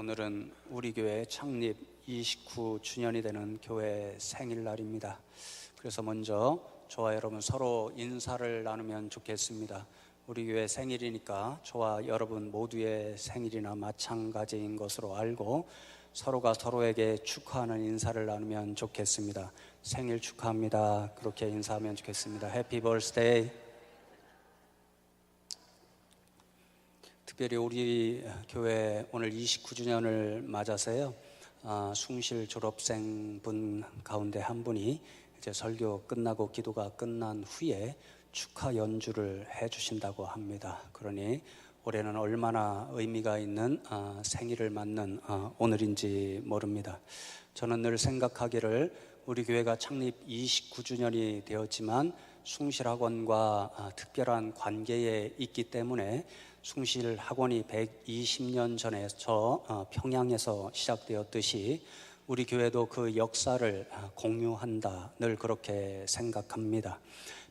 오늘은 우리 교회 창립 29주년이 되는 교회 생일날입니다. 그래서 먼저 저와 여러분 서로 인사를 나누면 좋겠습니다. 우리 교회 생일이니까 저와 여러분 모두의 생일이나 마찬가지인 것으로 알고 서로가 서로에게 축하하는 인사를 나누면 좋겠습니다. 생일 축하합니다. 그렇게 인사하면 좋겠습니다. 해피 버스데이. 특별히 우리 교회 오늘 29주년을 맞아서요, 숭실 졸업생 분 가운데 한 분이 이제 설교 끝나고 기도가 끝난 후에 축하 연주를 해주신다고 합니다. 그러니 올해는 얼마나 의미가 있는 생일을 맞는 오늘인지 모릅니다. 저는 늘 생각하기를 우리 교회가 창립 29주년이 되었지만 숭실학원과 특별한 관계에 있기 때문에 숭실학원이 120년 전에 평양에서 시작되었듯이 우리 교회도 그 역사를 공유한다, 늘 그렇게 생각합니다.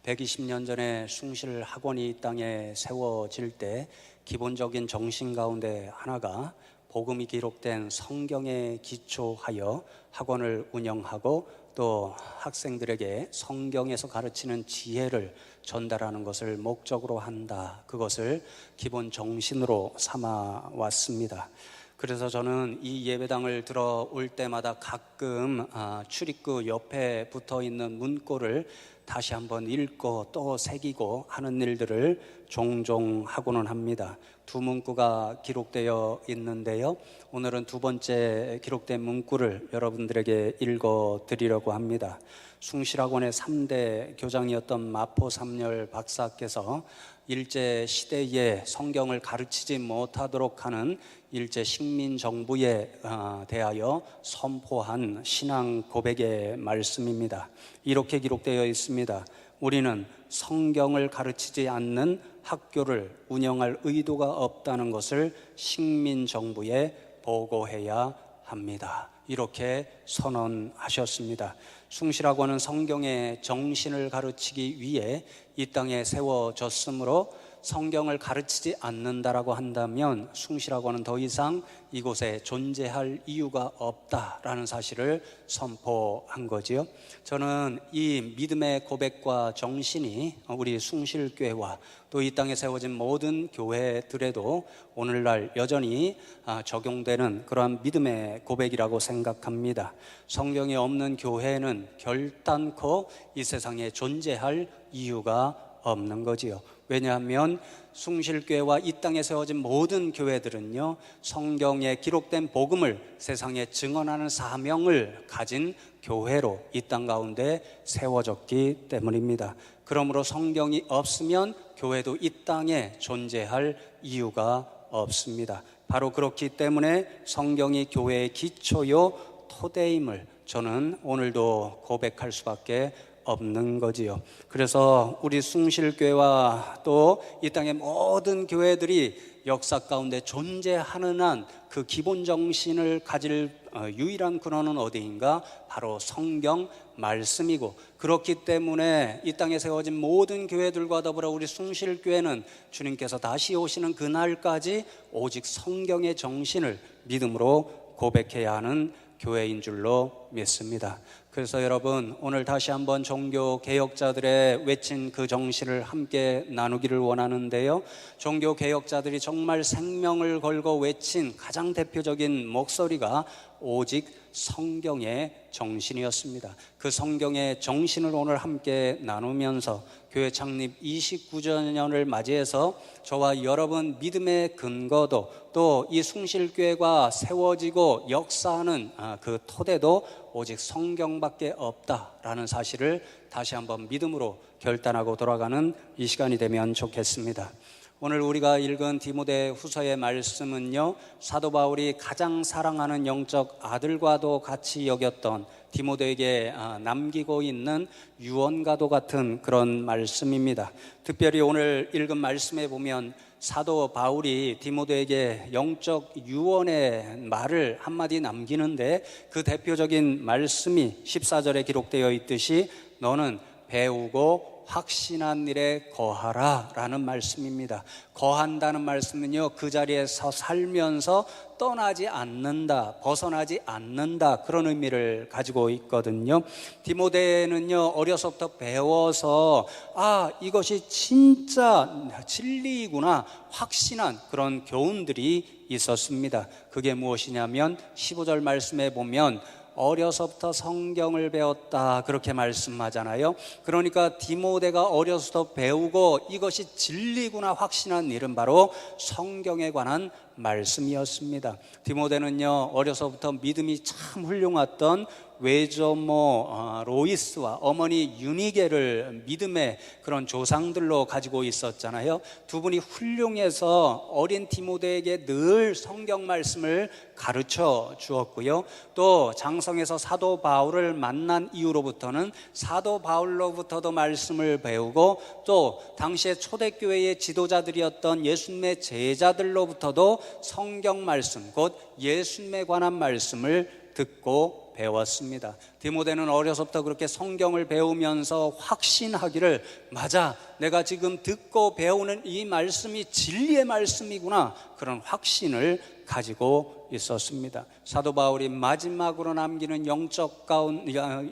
120년 전에 숭실학원이 이 땅에 세워질 때 기본적인 정신 가운데 하나가 복음이 기록된 성경에 기초하여 학원을 운영하고 또 학생들에게 성경에서 가르치는 지혜를 전달하는 것을 목적으로 한다, 그것을 기본 정신으로 삼아 왔습니다. 그래서 저는 이 예배당을 들어올 때마다 가끔 출입구 옆에 붙어있는 문구를 다시 한번 읽고 또 새기고 하는 일들을 종종 하고는 합니다. 두 문구가 기록되어 있는데요, 오늘은 두 번째 기록된 문구를 여러분들에게 읽어드리려고 합니다. 숭실학원의 3대 교장이었던 마포 삼열 박사께서 일제시대에 성경을 가르치지 못하도록 하는 일제 식민정부에 대하여 선포한 신앙 고백의 말씀입니다. 이렇게 기록되어 있습니다. 우리는 성경을 가르치지 않는 학교를 운영할 의도가 없다는 것을 식민정부에 보고해야 합니다. 이렇게 선언하셨습니다. 숭실학원은 성경의 정신을 가르치기 위해 이 땅에 세워졌으므로 성경을 가르치지 않는다라고 한다면 숭실학원은 더 이상 이곳에 존재할 이유가 없다라는 사실을 선포한 거지요. 저는 이 믿음의 고백과 정신이 우리 숭실교회와 또 이 땅에 세워진 모든 교회들에도 오늘날 여전히 적용되는 그러한 믿음의 고백이라고 생각합니다. 성경이 없는 교회는 결단코 이 세상에 존재할 이유가 없는 거지요. 왜냐하면 숭실교회와 이 땅에 세워진 모든 교회들은요, 성경에 기록된 복음을 세상에 증언하는 사명을 가진 교회로 이 땅 가운데 세워졌기 때문입니다. 그러므로 성경이 없으면 교회도 이 땅에 존재할 이유가 없습니다. 바로 그렇기 때문에 성경이 교회의 기초요 토대임을 저는 오늘도 고백할 수밖에 없는 거지요. 그래서 우리 숭실교회와 또 이 땅의 모든 교회들이 역사 가운데 존재하는 한 그 기본 정신을 가질 유일한 근원은 어디인가? 바로 성경 말씀이고, 그렇기 때문에 이 땅에 세워진 모든 교회들과 더불어 우리 숭실교회는 주님께서 다시 오시는 그날까지 오직 성경의 정신을 믿음으로 고백해야 하는 교회인 줄로 믿습니다. 그래서 여러분, 오늘 다시 한번 종교 개혁자들의 외친 그 정신을 함께 나누기를 원하는데요, 종교 개혁자들이 정말 생명을 걸고 외친 가장 대표적인 목소리가 오직 성경의 정신이었습니다. 그 성경의 정신을 오늘 함께 나누면서 교회 창립 29주년을 맞이해서 저와 여러분 믿음의 근거도 또 이 숭실교회가 세워지고 역사하는 그 토대도 오직 성경밖에 없다라는 사실을 다시 한번 믿음으로 결단하고 돌아가는 이 시간이 되면 좋겠습니다. 오늘 우리가 읽은 디모데후서의 말씀은요, 사도 바울이 가장 사랑하는 영적 아들과도 같이 여겼던 디모데에게 남기고 있는 유언과도 같은 그런 말씀입니다. 특별히 오늘 읽은 말씀에 보면 사도 바울이 디모데에게 영적 유언의 말을 한마디 남기는데 그 대표적인 말씀이 14절에 기록되어 있듯이 너는 배우고 확신한 일에 거하라 라는 말씀입니다. 거한다는 말씀은요, 그 자리에서 살면서 떠나지 않는다, 벗어나지 않는다, 그런 의미를 가지고 있거든요. 디모데는요, 어려서부터 배워서 이것이 진짜 진리이구나 확신한 그런 교훈들이 있었습니다. 그게 무엇이냐면 15절 말씀에 보면 어려서부터 성경을 배웠다, 그렇게 말씀하잖아요. 그러니까 디모데가 어려서부터 배우고 이것이 진리구나 확신한 일은 바로 성경에 관한 말씀이었습니다. 디모데는요, 어려서부터 믿음이 참 훌륭했던 외조모 로이스와 어머니 유니게를 믿음의 그런 조상들로 가지고 있었잖아요. 두 분이 훌륭해서 어린 디모데에게 늘 성경 말씀을 가르쳐 주었고요. 또 장성에서 사도 바울을 만난 이후로부터는 사도 바울로부터도 말씀을 배우고, 또 당시에 초대교회의 지도자들이었던 예수님의 제자들로부터도 성경 말씀, 곧 예수님에 관한 말씀을 듣고 배웠습니다. 디모데는 어려서부터 그렇게 성경을 배우면서 확신하기를, 맞아, 내가 지금 듣고 배우는 이 말씀이 진리의 말씀이구나, 그런 확신을 가지고 있었습니다. 사도 바울이 마지막으로 남기는 영적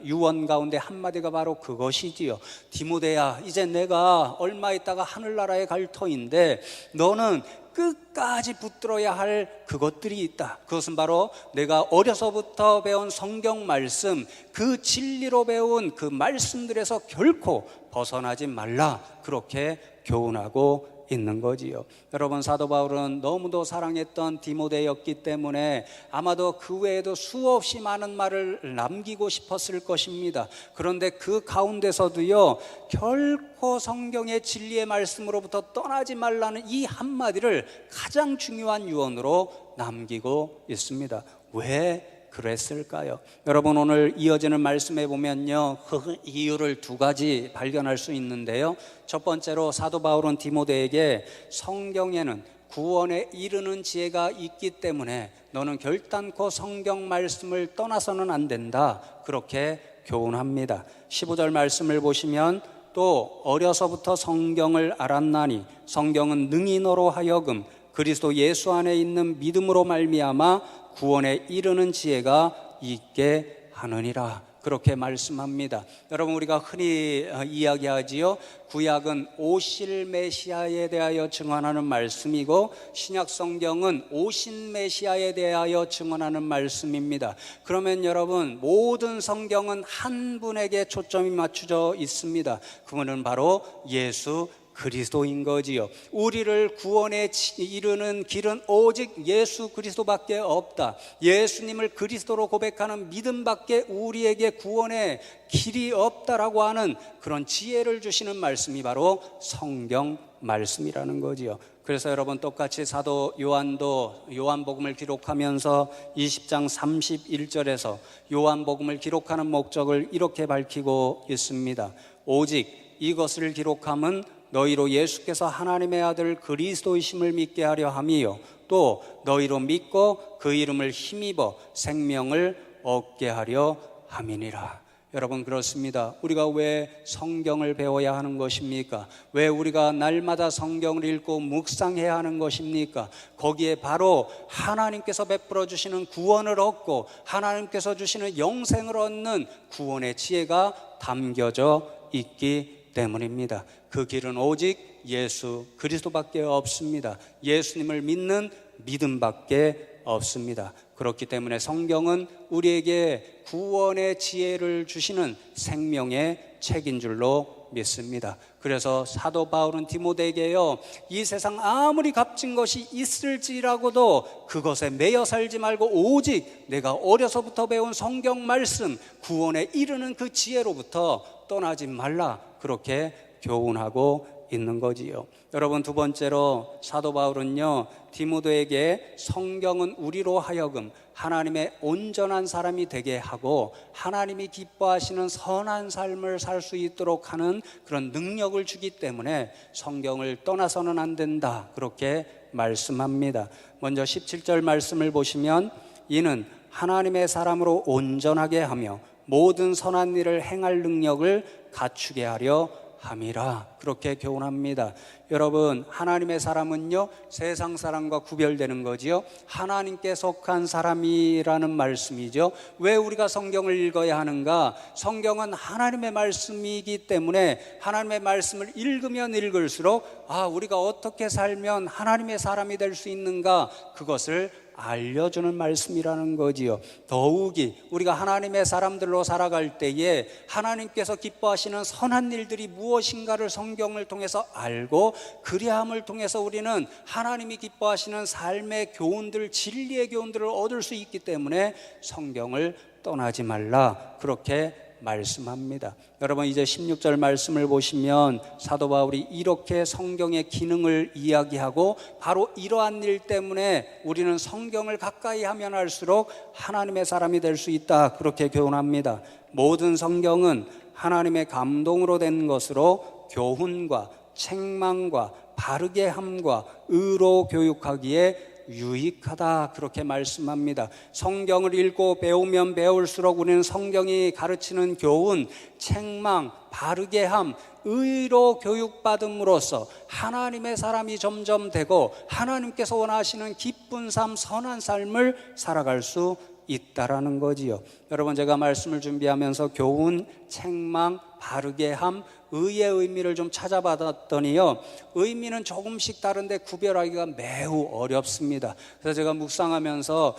유언 가운데 한마디가 바로 그것이지요. 디모데야, 이제 내가 얼마 있다가 하늘나라에 갈 터인데 너는 끝까지 붙들어야 할 그것들이 있다. 그것은 바로 내가 어려서부터 배운 성경 말씀, 그 진리로 배운 그 말씀들에서 결코 벗어나지 말라, 그렇게 교훈하고 있는 거지요. 여러분, 사도 바울은 너무도 사랑했던 디모데였기 때문에 아마도 그 외에도 수없이 많은 말을 남기고 싶었을 것입니다. 그런데 그 가운데서도요, 결코 성경의 진리의 말씀으로부터 떠나지 말라는 이 한마디를 가장 중요한 유언으로 남기고 있습니다. 왜 그랬을까요? 여러분, 오늘 이어지는 말씀에 보면요, 그 이유를 두 가지 발견할 수 있는데요. 첫 번째로 사도 바울은 디모데에게 성경에는 구원에 이르는 지혜가 있기 때문에 너는 결단코 성경 말씀을 떠나서는 안 된다, 그렇게 교훈합니다. 15절 말씀을 보시면, 또 어려서부터 성경을 알았나니 성경은 능히 너로 하여금 그리스도 예수 안에 있는 믿음으로 말미암아 구원에 이르는 지혜가 있게 하느니라, 그렇게 말씀합니다. 여러분, 우리가 흔히 이야기하지요, 구약은 오실 메시아에 대하여 증언하는 말씀이고 신약 성경은 오신 메시아에 대하여 증언하는 말씀입니다. 그러면 여러분, 모든 성경은 한 분에게 초점이 맞춰져 있습니다. 그분은 바로 예수 그리스도인 거지요. 우리를 구원에 이르는 길은 오직 예수 그리스도밖에 없다. 예수님을 그리스도로 고백하는 믿음밖에 우리에게 구원의 길이 없다라고 하는 그런 지혜를 주시는 말씀이 바로 성경 말씀이라는 거지요. 그래서 여러분, 똑같이 사도 요한도 요한복음을 기록하면서 20장 31절에서 요한복음을 기록하는 목적을 이렇게 밝히고 있습니다. 오직 이것을 기록함은 너희로 예수께서 하나님의 아들 그리스도이심을 믿게 하려 함이요, 또 너희로 믿고 그 이름을 힘입어 생명을 얻게 하려 함이니라. 여러분, 그렇습니다. 우리가 왜 성경을 배워야 하는 것입니까? 왜 우리가 날마다 성경을 읽고 묵상해야 하는 것입니까? 거기에 바로 하나님께서 베풀어 주시는 구원을 얻고 하나님께서 주시는 영생을 얻는 구원의 지혜가 담겨져 있기 때문입니다. 그 길은 오직 예수 그리스도밖에 없습니다. 예수님을 믿는 믿음밖에 없습니다. 그렇기 때문에 성경은 우리에게 구원의 지혜를 주시는 생명의 책인 줄로 믿습니다. 그래서 사도 바울은 디모데에게요, 이 세상 아무리 값진 것이 있을지라고도 그것에 매여 살지 말고 오직 내가 어려서부터 배운 성경 말씀, 구원에 이르는 그 지혜로부터 떠나지 말라, 그렇게 교훈하고 있는 거지요. 여러분, 두 번째로 사도 바울은요, 디모데에게 성경은 우리로 하여금 하나님의 온전한 사람이 되게 하고 하나님이 기뻐하시는 선한 삶을 살 수 있도록 하는 그런 능력을 주기 때문에 성경을 떠나서는 안 된다, 그렇게 말씀합니다. 먼저 17절 말씀을 보시면, 이는 하나님의 사람으로 온전하게 하며 모든 선한 일을 행할 능력을 갖추게 하려 함이라 그렇게 교훈합니다. 여러분, 하나님의 사람은요 세상 사람과 구별되는 거지요. 하나님께 속한 사람이라는 말씀이죠. 왜 우리가 성경을 읽어야 하는가? 성경은 하나님의 말씀이기 때문에 하나님의 말씀을 읽으면 읽을수록 우리가 어떻게 살면 하나님의 사람이 될 수 있는가, 그것을 알려주는 말씀이라는 거지요. 더욱이 우리가 하나님의 사람들로 살아갈 때에 하나님께서 기뻐하시는 선한 일들이 무엇인가를 성경을 통해서 알고, 그리함을 통해서 우리는 하나님이 기뻐하시는 삶의 교훈들, 진리의 교훈들을 얻을 수 있기 때문에 성경을 떠나지 말라 그렇게 말씀합니다. 여러분, 이제 16절 말씀을 보시면 사도 바울이 이렇게 성경의 기능을 이야기하고, 바로 이러한 일 때문에 우리는 성경을 가까이 하면 할수록 하나님의 사람이 될 수 있다 그렇게 교훈합니다. 모든 성경은 하나님의 감동으로 된 것으로 교훈과 책망과 바르게 함과 의로 교육하기에 유익하다 그렇게 말씀합니다. 성경을 읽고 배우면 배울수록 우리는 성경이 가르치는 교훈, 책망, 바르게 함, 의로 교육받음으로써 하나님의 사람이 점점 되고 하나님께서 원하시는 기쁜 삶, 선한 삶을 살아갈 수 있다라는 거지요. 여러분, 제가 말씀을 준비하면서 교훈, 책망, 바르게 함, 의의 의미를 좀 찾아봤더니요, 의미는 조금씩 다른데 구별하기가 매우 어렵습니다. 그래서 제가 묵상하면서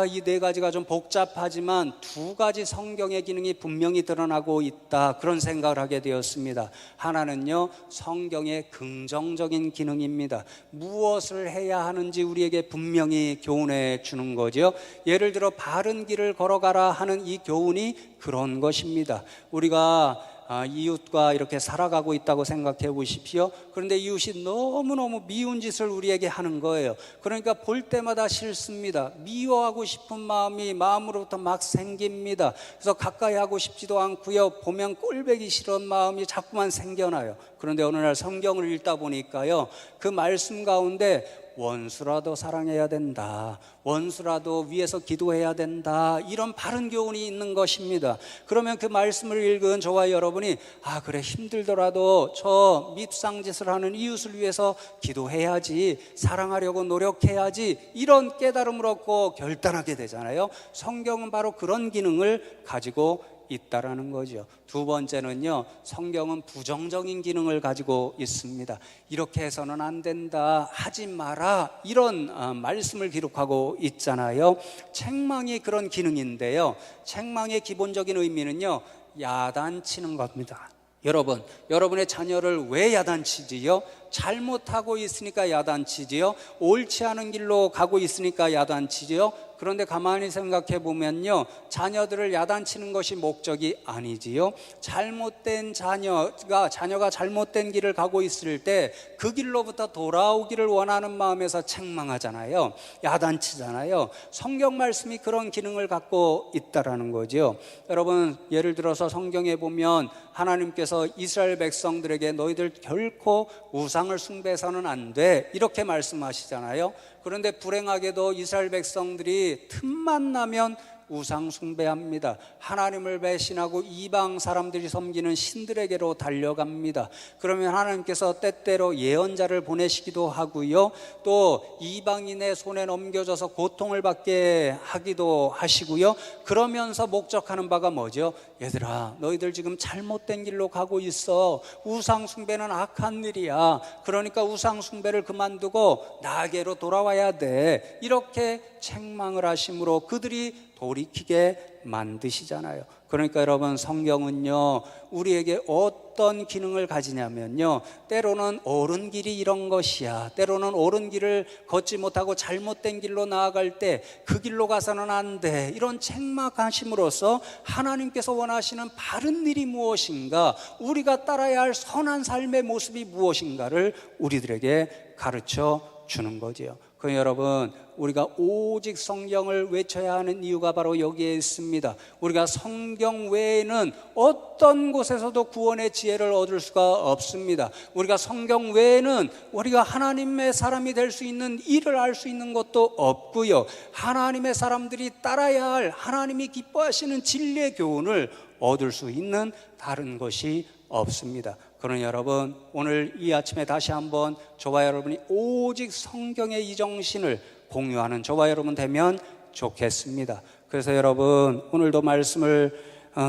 이 네 가지가 좀 복잡하지만 두 가지 성경의 기능이 분명히 드러나고 있다, 그런 생각을 하게 되었습니다. 하나는요, 성경의 긍정적인 기능입니다. 무엇을 해야 하는지 우리에게 분명히 교훈해 주는 거죠. 예를 들어 바른 길을 걸어가라 하는 이 교훈이 그런 것입니다. 우리가 이웃과 이렇게 살아가고 있다고 생각해 보십시오. 그런데 이웃이 너무너무 미운 짓을 우리에게 하는 거예요. 그러니까 볼 때마다 싫습니다. 미워하고 싶은 마음이 마음으로부터 막 생깁니다. 그래서 가까이 하고 싶지도 않고요, 보면 꼴보기 싫은 마음이 자꾸만 생겨나요. 그런데 어느 날 성경을 읽다 보니까요, 그 말씀 가운데 원수라도 사랑해야 된다, 원수라도 위해서 기도해야 된다, 이런 바른 교훈이 있는 것입니다. 그러면 그 말씀을 읽은 저와 여러분이 그래, 힘들더라도 저 밉상짓을 하는 이웃을 위해서 기도해야지, 사랑하려고 노력해야지, 이런 깨달음을 얻고 결단하게 되잖아요. 성경은 바로 그런 기능을 가지고 있다라는 거죠. 두 번째는요, 성경은 부정적인 기능을 가지고 있습니다. 이렇게 해서는 안 된다, 하지 마라, 이런 말씀을 기록하고 있잖아요. 책망이 그런 기능인데요, 책망의 기본적인 의미는요, 야단치는 겁니다. 여러분의 자녀를 왜 야단치지요? 잘못하고 있으니까 야단치지요? 옳지 않은 길로 가고 있으니까 야단치지요? 그런데 가만히 생각해 보면요, 자녀들을 야단치는 것이 목적이 아니지요. 잘못된 자녀가 잘못된 길을 가고 있을 때 그 길로부터 돌아오기를 원하는 마음에서 책망하잖아요. 야단치잖아요. 성경 말씀이 그런 기능을 갖고 있다라는 거죠. 여러분, 예를 들어서 성경에 보면 하나님께서 이스라엘 백성들에게 너희들 결코 우상을 숭배해서는 안 돼, 이렇게 말씀하시잖아요. 그런데 불행하게도 이스라엘 백성들이 틈만 나면 우상 숭배합니다. 하나님을 배신하고 이방 사람들이 섬기는 신들에게로 달려갑니다. 그러면 하나님께서 때때로 예언자를 보내시기도 하고요, 또 이방인의 손에 넘겨져서 고통을 받게 하기도 하시고요. 그러면서 목적하는 바가 뭐죠? 얘들아, 너희들 지금 잘못된 길로 가고 있어. 우상 숭배는 악한 일이야. 그러니까 우상 숭배를 그만두고 나에게로 돌아와야 돼, 이렇게 책망을 하심으로 그들이 돌이키게 만드시잖아요. 그러니까 여러분, 성경은요, 우리에게 어떤 기능을 가지냐면요, 때로는 옳은 길이 이런 것이야, 때로는 옳은 길을 걷지 못하고 잘못된 길로 나아갈 때 그 길로 가서는 안 돼, 이런 책망하심으로써 하나님께서 원하시는 바른 일이 무엇인가, 우리가 따라야 할 선한 삶의 모습이 무엇인가를 우리들에게 가르쳐 주는 거지요. 그 여러분, 우리가 오직 성경을 외쳐야 하는 이유가 바로 여기에 있습니다. 우리가 성경 외에는 어떤 곳에서도 구원의 지혜를 얻을 수가 없습니다. 우리가 성경 외에는 우리가 하나님의 사람이 될 수 있는 일을 알 수 있는 것도 없고요, 하나님의 사람들이 따라야 할 하나님이 기뻐하시는 진리의 교훈을 얻을 수 있는 다른 것이 없습니다. 그러니 여러분, 오늘 이 아침에 다시 한번 저와 여러분이 오직 성경의 이 정신을 공유하는 저와 여러분 되면 좋겠습니다. 그래서 여러분, 오늘도 말씀을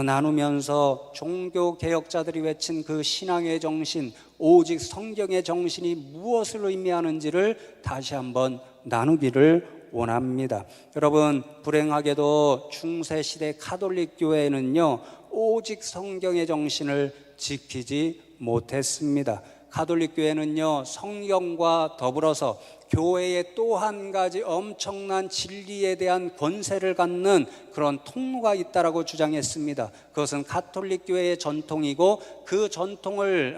나누면서 종교개혁자들이 외친 그 신앙의 정신, 오직 성경의 정신이 무엇을 의미하는지를 다시 한번 나누기를 원합니다. 여러분, 불행하게도 중세시대 가톨릭 교회는요, 오직 성경의 정신을 지키지 못했습니다. 가톨릭 교회는요, 성경과 더불어서 교회의 또 한 가지 엄청난 진리에 대한 권세를 갖는 그런 통로가 있다라고 주장했습니다. 그것은 가톨릭 교회의 전통이고, 그 전통을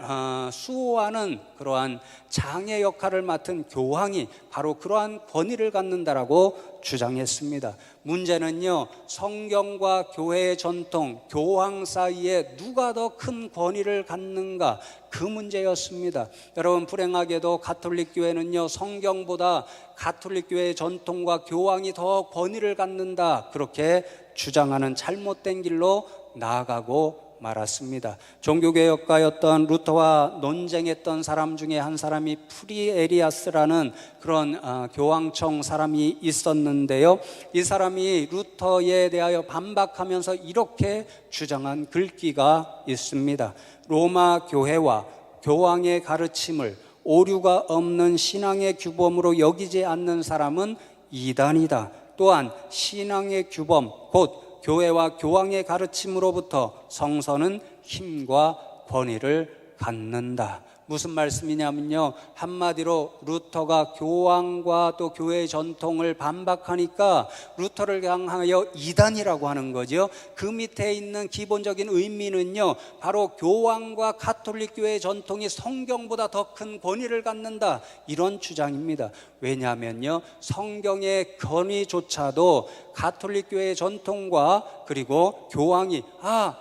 수호하는 그러한 장의 역할을 맡은 교황이 바로 그러한 권위를 갖는다라고 주장했습니다. 문제는요, 성경과 교회의 전통, 교황 사이에 누가 더 큰 권위를 갖는가, 그 문제였습니다. 여러분, 불행하게도 가톨릭 교회는요, 성경보다 가톨릭 교회의 전통과 교황이 더 권위를 갖는다, 그렇게 주장하는 잘못된 길로 나아가고 말았습니다. 종교개혁가였던 루터와 논쟁했던 사람 중에 한 사람이 프리에리아스라는 그런 교황청 사람이 있었는데요, 이 사람이 루터에 대하여 반박하면서 이렇게 주장한 글귀가 있습니다. 로마 교회와 교황의 가르침을 오류가 없는 신앙의 규범으로 여기지 않는 사람은 이단이다. 또한 신앙의 규범, 곧 교회와 교황의 가르침으로부터 성서는 힘과 권위를 갖는다. 무슨 말씀이냐면요, 한마디로 루터가 교황과 또 교회의 전통을 반박하니까 루터를 향하여 이단이라고 하는 거죠. 그 밑에 있는 기본적인 의미는요, 바로 교황과 가톨릭 교회의 전통이 성경보다 더 큰 권위를 갖는다, 이런 주장입니다. 왜냐하면요, 성경의 권위조차도 가톨릭 교회의 전통과 그리고 교황이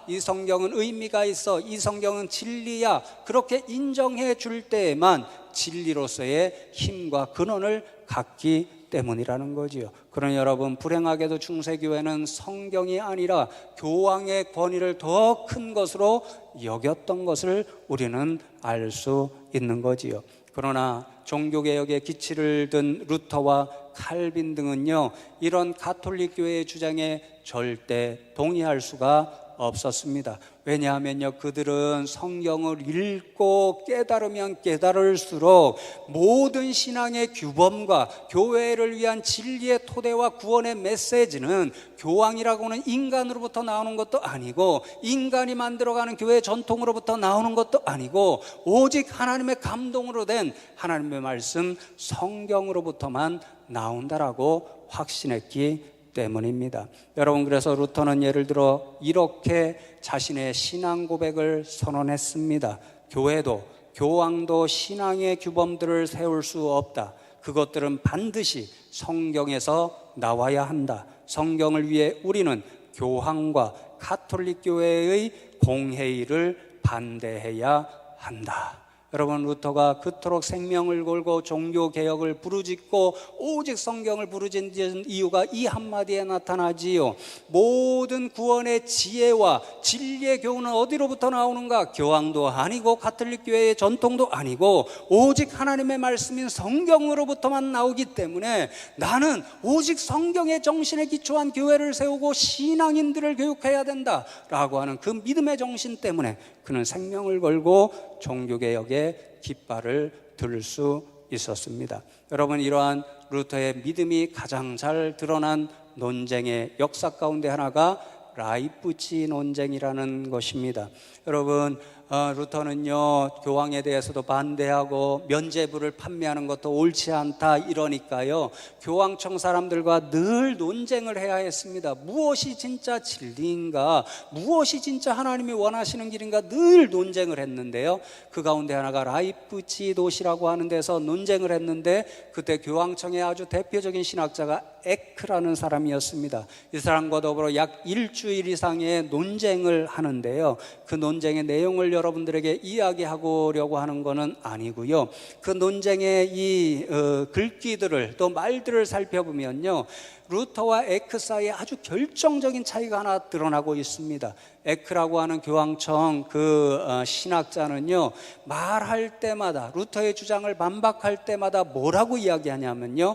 이 성경은 의미가 있어, 이 성경은 진리야, 그렇게 인정해 줄 때에만 진리로서의 힘과 근원을 갖기 때문이라는 거지요. 그러니 여러분, 불행하게도 중세교회는 성경이 아니라 교황의 권위를 더 큰 것으로 여겼던 것을 우리는 알 수 있는 거지요. 그러나 종교개혁의 기치를 든 루터와 칼빈 등은요, 이런 가톨릭 교회의 주장에 절대 동의할 수가 없었습니다. 왜냐하면요, 그들은 성경을 읽고 깨달으면 깨달을수록 모든 신앙의 규범과 교회를 위한 진리의 토대와 구원의 메시지는 교황이라고는 인간으로부터 나오는 것도 아니고, 인간이 만들어가는 교회 전통으로부터 나오는 것도 아니고, 오직 하나님의 감동으로 된 하나님의 말씀 성경으로부터만 나온다라고 확신했기 때문입니다. 여러분, 그래서 루터는 예를 들어 이렇게 자신의 신앙 고백을 선언했습니다. 교회도 교황도 신앙의 규범들을 세울 수 없다. 그것들은 반드시 성경에서 나와야 한다. 성경을 위해 우리는 교황과 가톨릭 교회의 공회의를 반대해야 한다. 여러분, 루터가 그토록 생명을 걸고 종교개혁을 부르짖고 오직 성경을 부르짖은 이유가 이 한마디에 나타나지요. 모든 구원의 지혜와 진리의 교훈은 어디로부터 나오는가? 교황도 아니고 가톨릭 교회의 전통도 아니고 오직 하나님의 말씀인 성경으로부터만 나오기 때문에 나는 오직 성경의 정신에 기초한 교회를 세우고 신앙인들을 교육해야 된다라고 하는 그 믿음의 정신 때문에 그는 생명을 걸고 종교개혁의 깃발을 들 수 있었습니다. 여러분, 이러한 루터의 믿음이 가장 잘 드러난 논쟁의 역사 가운데 하나가 라이프치 논쟁이라는 것입니다. 여러분, 루터는요, 교황에 대해서도 반대하고 면죄부를 판매하는 것도 옳지 않다 이러니까요, 교황청 사람들과 늘 논쟁을 해야 했습니다. 무엇이 진짜 진리인가, 무엇이 진짜 하나님이 원하시는 길인가 늘 논쟁을 했는데요, 그 가운데 하나가 라이프치 도시라고 하는 데서 논쟁을 했는데, 그때 교황청의 아주 대표적인 신학자가 에크라는 사람이었습니다. 이 사람과 더불어 약 일주일 이상의 논쟁을 하는데요, 그 논쟁의 내용을 여러분들에게 이야기하려고 하는 것은 아니고요. 그 논쟁의 이 글귀들을 또 말들을 살펴보면요, 루터와 에크 사이에 아주 결정적인 차이가 하나 드러나고 있습니다. 에크라고 하는 교황청 신학자는요, 말할 때마다 루터의 주장을 반박할 때마다 뭐라고 이야기하냐면요,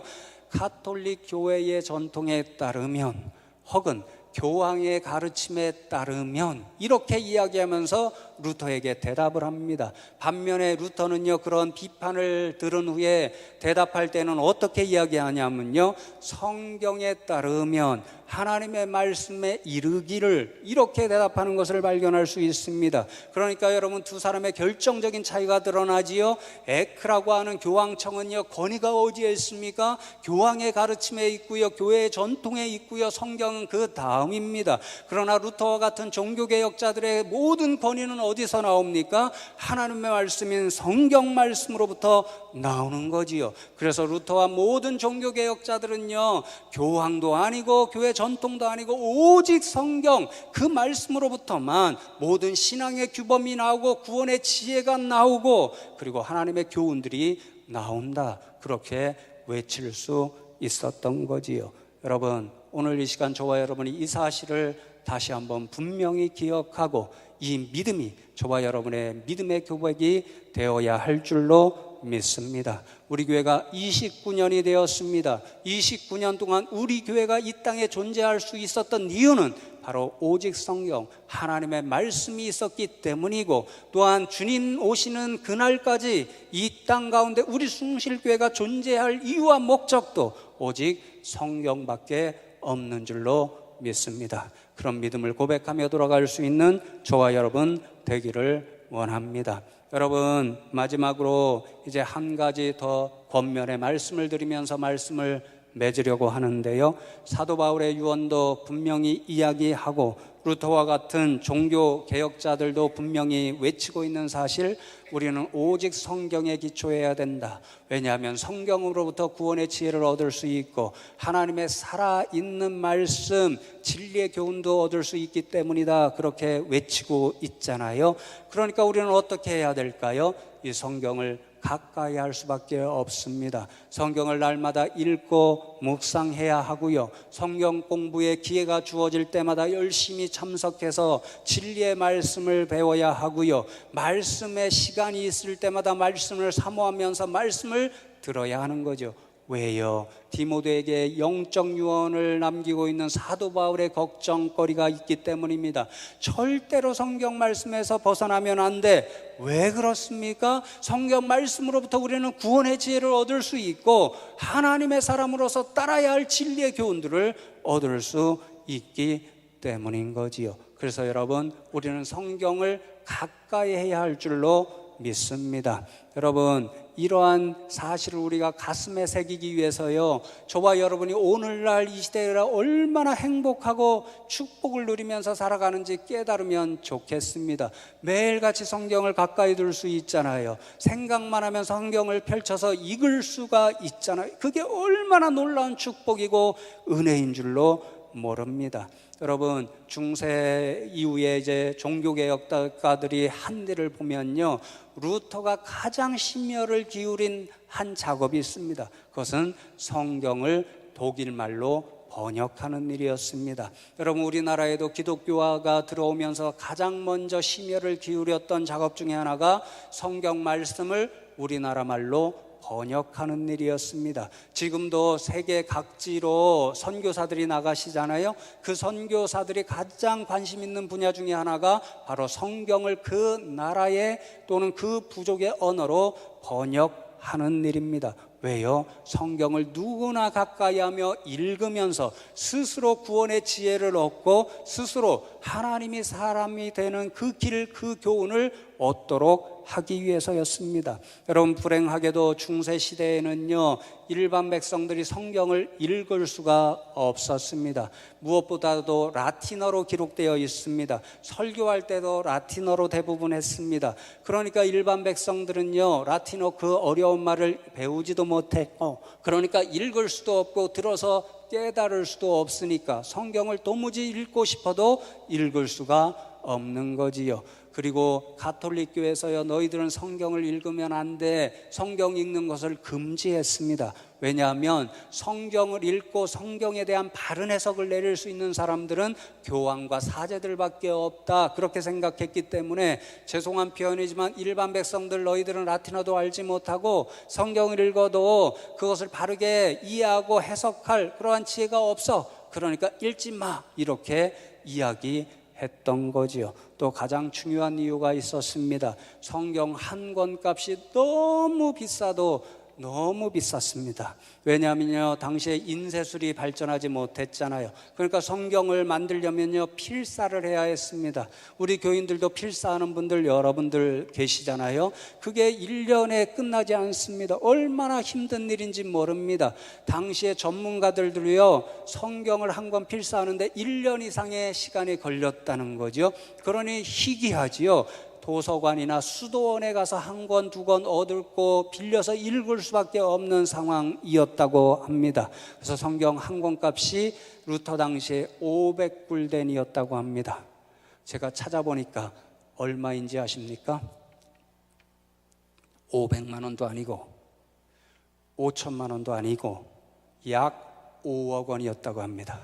가톨릭 교회의 전통에 따르면 혹은 교황의 가르침에 따르면 이렇게 이야기하면서 루터에게 대답을 합니다. 반면에 루터는요, 그런 비판을 들은 후에 대답할 때는 어떻게 이야기하냐면요, 성경에 따르면 하나님의 말씀에 이르기를, 이렇게 대답하는 것을 발견할 수 있습니다. 그러니까 여러분, 두 사람의 결정적인 차이가 드러나지요. 에크라고 하는 교황청은요, 권위가 어디에 있습니까? 교황의 가르침에 있고요, 교회의 전통에 있고요, 성경은 그 다음입니다. 그러나 루터와 같은 종교개혁자들의 모든 권위는 어디서 나옵니까? 하나님의 말씀인 성경 말씀으로부터 나오는 거지요. 그래서 루터와 모든 종교개혁자들은요, 교황도 아니고 교회 전통도 아니고 오직 성경 그 말씀으로부터만 모든 신앙의 규범이 나오고 구원의 지혜가 나오고 그리고 하나님의 교훈들이 나온다, 그렇게 외칠 수 있었던 거지요. 여러분, 오늘 이 시간 저와 여러분이 이 사실을 다시 한번 분명히 기억하고 이 믿음이 저와 여러분의 믿음의 교백이 되어야 할 줄로 믿습니다. 우리 교회가 29년이 되었습니다. 29년 동안 우리 교회가 이 땅에 존재할 수 있었던 이유는 바로 오직 성경, 하나님의 말씀이 있었기 때문이고, 또한 주님 오시는 그날까지 이 땅 가운데 우리 숭실교회가 존재할 이유와 목적도 오직 성경밖에 없는 줄로 믿습니다. 그런 믿음을 고백하며 돌아갈 수 있는 저와 여러분 되기를 원합니다. 여러분, 마지막으로 이제 한 가지 더 권면의 말씀을 드리면서 말씀을 맺으려고 하는데요, 사도 바울의 유언도 분명히 이야기하고 루터와 같은 종교 개혁자들도 분명히 외치고 있는 사실, 우리는 오직 성경에 기초해야 된다. 왜냐하면 성경으로부터 구원의 지혜를 얻을 수 있고 하나님의 살아있는 말씀, 진리의 교훈도 얻을 수 있기 때문이다, 그렇게 외치고 있잖아요. 그러니까 우리는 어떻게 해야 될까요? 이 성경을 가까이 할 수밖에 없습니다. 성경을 날마다 읽고 묵상해야 하고요, 성경 공부에 기회가 주어질 때마다 열심히 참석해서 진리의 말씀을 배워야 하고요, 말씀에 시간이 있을 때마다 말씀을 사모하면서 말씀을 들어야 하는 거죠. 왜요? 디모데에게 영적 유언을 남기고 있는 사도 바울의 걱정거리가 있기 때문입니다. 절대로 성경 말씀에서 벗어나면 안 돼. 왜 그렇습니까? 성경 말씀으로부터 우리는 구원의 지혜를 얻을 수 있고 하나님의 사람으로서 따라야 할 진리의 교훈들을 얻을 수 있기 때문인 거지요. 그래서 여러분, 우리는 성경을 가까이 해야 할 줄로 믿습니다. 여러분, 이러한 사실을 우리가 가슴에 새기기 위해서요, 저와 여러분이 오늘날 이 시대에 얼마나 행복하고 축복을 누리면서 살아가는지 깨달으면 좋겠습니다. 매일같이 성경을 가까이 둘 수 있잖아요. 생각만 하면 성경을 펼쳐서 읽을 수가 있잖아요. 그게 얼마나 놀라운 축복이고 은혜인 줄로 모릅니다. 여러분, 중세 이후에 이제 종교개혁가들이 한 일을 보면요, 루터가 가장 심혈을 기울인 한 작업이 있습니다. 그것은 성경을 독일말로 번역하는 일이었습니다. 여러분, 우리나라에도 기독교화가 들어오면서 가장 먼저 심혈을 기울였던 작업 중에 하나가 성경 말씀을 우리나라 말로 번역하는 일이었습니다. 지금도 세계 각지로 선교사들이 나가시잖아요. 그 선교사들이 가장 관심 있는 분야 중에 하나가 바로 성경을 그 나라의 또는 그 부족의 언어로 번역하는 일입니다. 왜요? 성경을 누구나 가까이 하며 읽으면서 스스로 구원의 지혜를 얻고 스스로 하나님이 사람이 되는 그 길, 그 교훈을 얻도록 하기 위해서였습니다. 여러분, 불행하게도 중세시대에는요, 일반 백성들이 성경을 읽을 수가 없었습니다. 무엇보다도 라틴어로 기록되어 있습니다. 설교할 때도 라틴어로 대부분 했습니다. 그러니까 일반 백성들은요, 라틴어 그 어려운 말을 배우지도 못했고, 그러니까 읽을 수도 없고 들어서 깨달을 수도 없으니까 성경을 도무지 읽고 싶어도 읽을 수가 없는 거지요. 그리고 가톨릭 교회에서요, 너희들은 성경을 읽으면 안 돼, 성경 읽는 것을 금지했습니다. 왜냐하면 성경을 읽고 성경에 대한 바른 해석을 내릴 수 있는 사람들은 교황과 사제들밖에 없다, 그렇게 생각했기 때문에, 죄송한 표현이지만 일반 백성들, 너희들은 라틴어도 알지 못하고 성경을 읽어도 그것을 바르게 이해하고 해석할 그러한 지혜가 없어, 그러니까 읽지 마, 이렇게 이야기했던 거지요. 또 가장 중요한 이유가 있었습니다. 성경 한 권 값이 너무 비쌌습니다. 왜냐하면요, 당시에 인쇄술이 발전하지 못했잖아요. 그러니까 성경을 만들려면요, 필사를 해야 했습니다. 우리 교인들도 필사하는 분들 여러분들 계시잖아요. 그게 1년에 끝나지 않습니다. 얼마나 힘든 일인지 모릅니다. 당시에 전문가들도요, 성경을 한 권 필사하는데 1년 이상의 시간이 걸렸다는 거죠. 그러니 희귀하지요. 도서관이나 수도원에 가서 한 권, 두 권 얻고 빌려서 읽을 수밖에 없는 상황이었다고 합니다. 그래서 성경 한 권 값이 루터 당시에 500불덴이었다고 합니다. 제가 찾아보니까 얼마인지 아십니까? 500만 원도 아니고 5천만 원도 아니고 약 5억 원이었다고 합니다.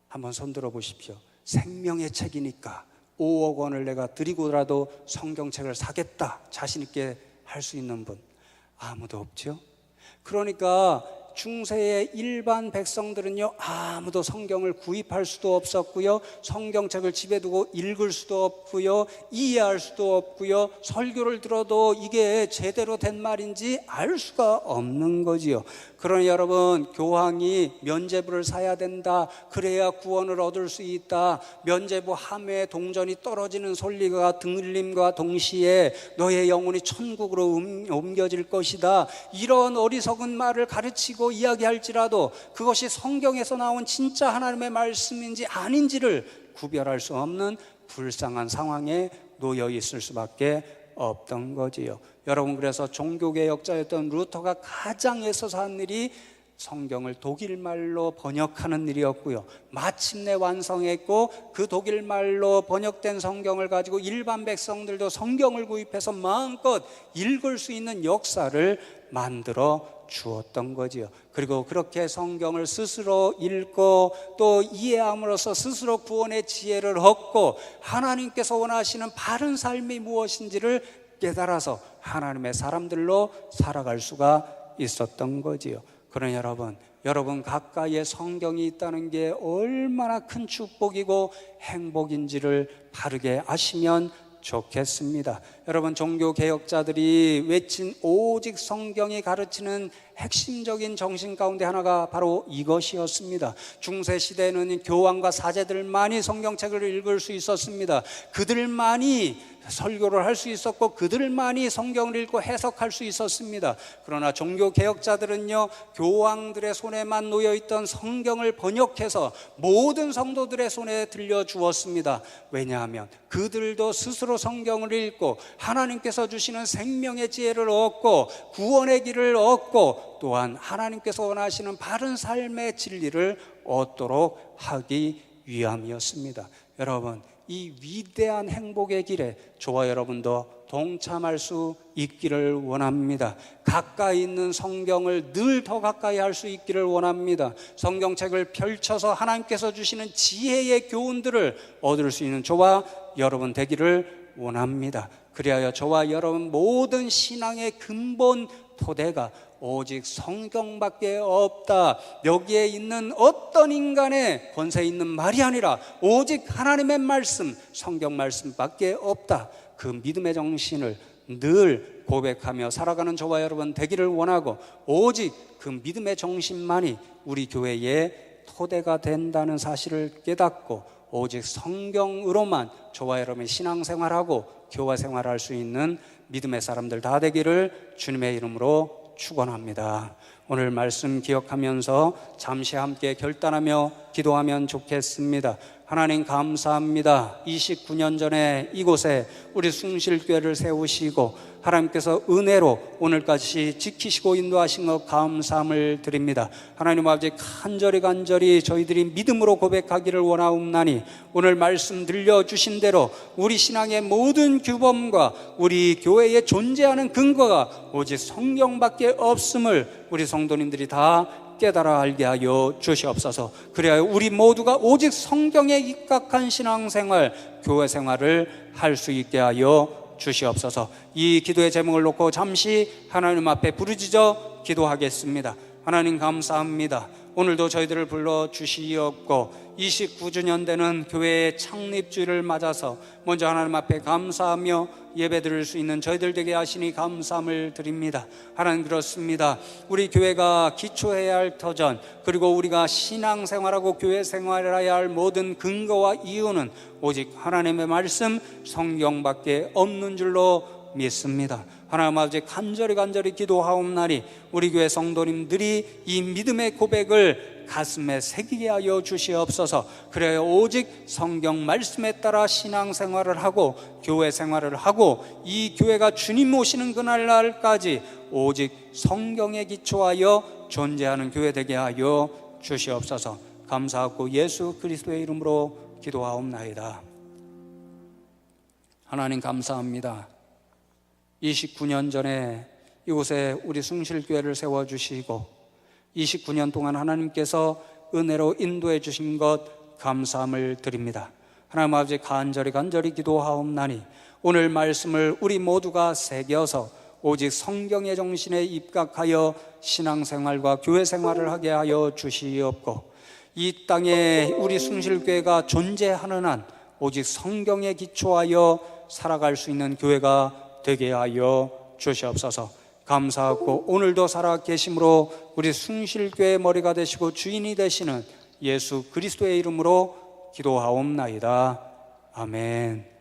한번 손들어 보십시오. 생명의 책이니까 5억 원을 내가 드리고라도 성경책을 사겠다, 자신 있게 할 수 있는 분 아무도 없죠. 그러니까 중세의 일반 백성들은요, 아무도 성경을 구입할 수도 없었고요, 성경책을 집에 두고 읽을 수도 없고요, 이해할 수도 없고요, 설교를 들어도 이게 제대로 된 말인지 알 수가 없는 거지요. 그러니 여러분, 교황이 면죄부를 사야 된다, 그래야 구원을 얻을 수 있다, 면죄부 함에 동전이 떨어지는 소리가 들림과 동시에 너의 영혼이 천국으로 옮겨질 것이다, 이런 어리석은 말을 가르치고 이야기할지라도 그것이 성경에서 나온 진짜 하나님의 말씀인지 아닌지를 구별할 수 없는 불쌍한 상황에 놓여 있을 수밖에 없던 거지요. 여러분, 그래서 종교개혁자였던 루터가 가장 애써서 한 일이 성경을 독일말로 번역하는 일이었고요, 마침내 완성했고 그 독일말로 번역된 성경을 가지고 일반 백성들도 성경을 구입해서 마음껏 읽을 수 있는 역사를 만들어 주었던 거지요. 그리고 그렇게 성경을 스스로 읽고 또 이해함으로써 스스로 구원의 지혜를 얻고 하나님께서 원하시는 바른 삶이 무엇인지를 깨달아서 하나님의 사람들로 살아갈 수가 있었던 거지요. 그러니 여러분 가까이에 성경이 있다는 게 얼마나 큰 축복이고 행복인지를 바르게 아시면 좋겠습니다. 여러분, 종교개혁자들이 외친 오직 성경이 가르치는 핵심적인 정신 가운데 하나가 바로 이것이었습니다. 중세시대에는 교황과 사제들만이 성경책을 읽을 수 있었습니다. 그들만이 설교를 할 수 있었고 그들만이 성경을 읽고 해석할 수 있었습니다. 그러나 종교개혁자들은요, 교황들의 손에만 놓여있던 성경을 번역해서 모든 성도들의 손에 들려주었습니다. 왜냐하면 그들도 스스로 성경을 읽고 하나님께서 주시는 생명의 지혜를 얻고 구원의 길을 얻고 또한 하나님께서 원하시는 바른 삶의 진리를 얻도록 하기 위함이었습니다. 여러분, 이 위대한 행복의 길에 저와 여러분도 동참할 수 있기를 원합니다. 가까이 있는 성경을 늘 더 가까이 할 수 있기를 원합니다. 성경책을 펼쳐서 하나님께서 주시는 지혜의 교훈들을 얻을 수 있는 저와 여러분 되기를 원합니다. 그리하여 저와 여러분 모든 신앙의 근본 토대가 오직 성경밖에 없다. 여기에 있는 어떤 인간의 권세 있는 말이 아니라 오직 하나님의 말씀, 성경 말씀밖에 없다. 그 믿음의 정신을 늘 고백하며 살아가는 저와 여러분 되기를 원하고, 오직 그 믿음의 정신만이 우리 교회의 토대가 된다는 사실을 깨닫고 오직 성경으로만 저와 여러분이 신앙생활하고 교화생활할 수 있는 믿음의 사람들 다 되기를 주님의 이름으로 축원합니다. 오늘 말씀 기억하면서 잠시 함께 결단하며 기도하면 좋겠습니다. 하나님 감사합니다. 29년 전에 이곳에 우리 숭실교회를 세우시고 하나님께서 은혜로 오늘까지 지키시고 인도하신 것 감사함을 드립니다. 하나님 아버지, 간절히 저희들이 믿음으로 고백하기를 원하옵나니 오늘 말씀 들려주신 대로 우리 신앙의 모든 규범과 우리 교회에 존재하는 근거가 오직 성경밖에 없음을 우리 성도님들이 다 깨달아 알게 하여 주시옵소서. 그래야 우리 모두가 오직 성경에 입각한 신앙생활, 교회 생활을 할 수 있게 하여 주시옵소서. 이 기도의 제목을 놓고 잠시 하나님 앞에 부르짖어 기도하겠습니다. 하나님 감사합니다. 오늘도 저희들을 불러주시옵고 29주년 되는 교회의 창립주일을 맞아서 먼저 하나님 앞에 감사하며 예배드릴 수 있는 저희들 되게 하시니 감사함을 드립니다. 하나님, 그렇습니다. 우리 교회가 기초해야 할 터전, 그리고 우리가 신앙생활하고 교회 생활을 해야 할 모든 근거와 이유는 오직 하나님의 말씀 성경밖에 없는 줄로 믿습니다. 하나님 아버지, 간절히 기도하옵나니 우리 교회 성도님들이 이 믿음의 고백을 가슴에 새기게 하여 주시옵소서. 그래야 오직 성경 말씀에 따라 신앙생활을 하고 교회 생활을 하고 이 교회가 주님 오시는 그날까지 오직 성경에 기초하여 존재하는 교회 되게 하여 주시옵소서. 감사하고 예수 그리스도의 이름으로 기도하옵나이다. 하나님 감사합니다. 29년 전에 이곳에 우리 숭실교회를 세워주시고 29년 동안 하나님께서 은혜로 인도해 주신 것 감사함을 드립니다. 하나님 아버지, 간절히 기도하옵나니 오늘 말씀을 우리 모두가 새겨서 오직 성경의 정신에 입각하여 신앙생활과 교회 생활을 하게 하여 주시옵고 이 땅에 우리 숭실교회가 존재하는 한 오직 성경에 기초하여 살아갈 수 있는 교회가 되게 하여 주시옵소서. 감사하고 오늘도 살아 계심으로 우리 숭실교회의 머리가 되시고 주인이 되시는 예수 그리스도의 이름으로 기도하옵나이다. 아멘.